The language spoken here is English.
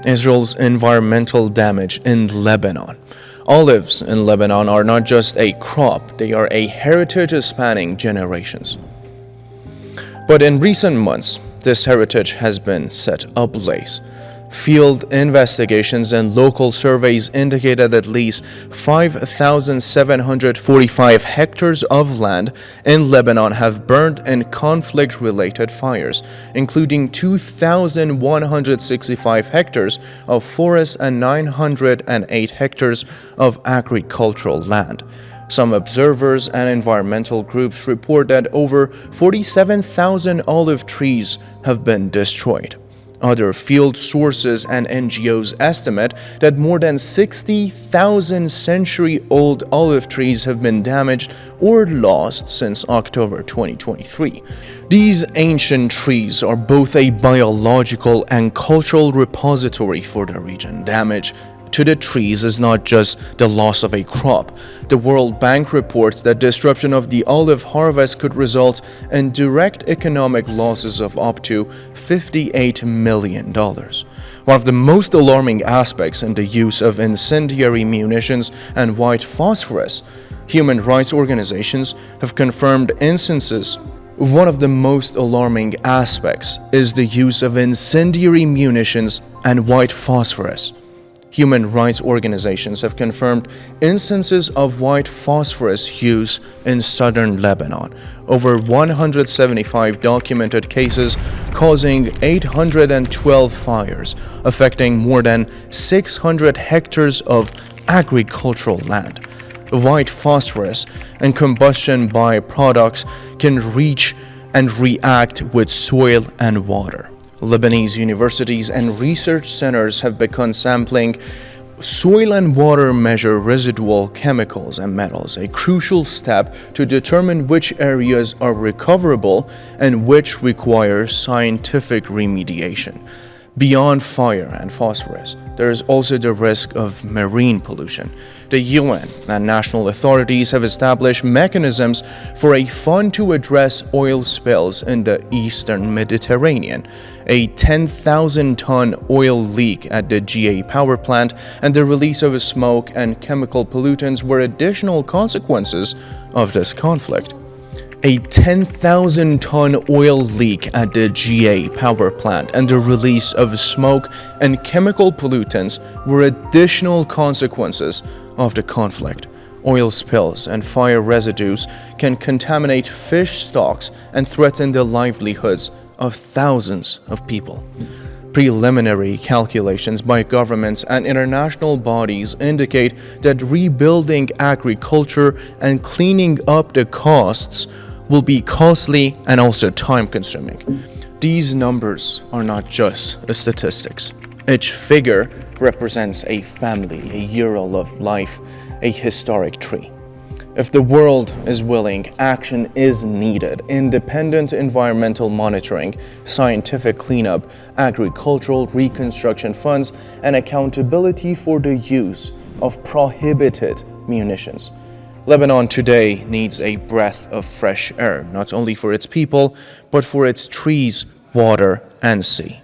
Israel's environmental damage in Lebanon. Olives in Lebanon are not just a crop, they are a heritage spanning generations. But in recent months, this heritage has been set ablaze. Field investigations and local surveys indicate that at least 5,745 hectares of land in Lebanon have burned in conflict-related fires, including 2,165 hectares of forest and 908 hectares of agricultural land. Some observers and environmental groups report that over 47,000 olive trees have been destroyed. Other field sources and NGOs estimate that more than 60,000 century-old olive trees have been damaged or lost since October 2023. These ancient trees are both a biological and cultural repository for the region. Damage to the trees is not just the loss of a crop. The World Bank reports that disruption of the olive harvest could result in direct economic losses of up to $58 million. One of the most alarming aspects in the use of incendiary munitions and white phosphorus, human rights organizations have confirmed instances. One of the most alarming aspects is the use of incendiary munitions and white phosphorus. Human rights organizations have confirmed instances of white phosphorus use in southern Lebanon. Over 175 documented cases causing 812 fires, affecting more than 600 hectares of agricultural land. White phosphorus and combustion byproducts can reach and react with soil and water. Lebanese universities and research centers have begun sampling soil and water measure residual chemicals and metals, a crucial step to determine which areas are recoverable and which require scientific remediation. Beyond fire and phosphorus, there is also the risk of marine pollution. The UN and national authorities have established mechanisms for a fund to address oil spills in the eastern Mediterranean. A 10,000-ton oil leak at the GA power plant and the release of smoke and chemical pollutants were additional consequences of this conflict. A 10,000-ton oil leak at the GA power plant and the release of smoke and chemical pollutants were additional consequences of the conflict. Oil spills and fire residues can contaminate fish stocks and threaten the livelihoods of thousands of people. Preliminary calculations by governments and international bodies indicate that rebuilding agriculture and cleaning up the costs will be costly and also time-consuming. These numbers are not just statistics. Each figure represents a family, a year of life, a historic tree. If the world is willing, action is needed. Independent environmental monitoring, scientific cleanup, agricultural reconstruction funds, and accountability for the use of prohibited munitions. Lebanon today needs a breath of fresh air, not only for its people, but for its trees, water, and sea.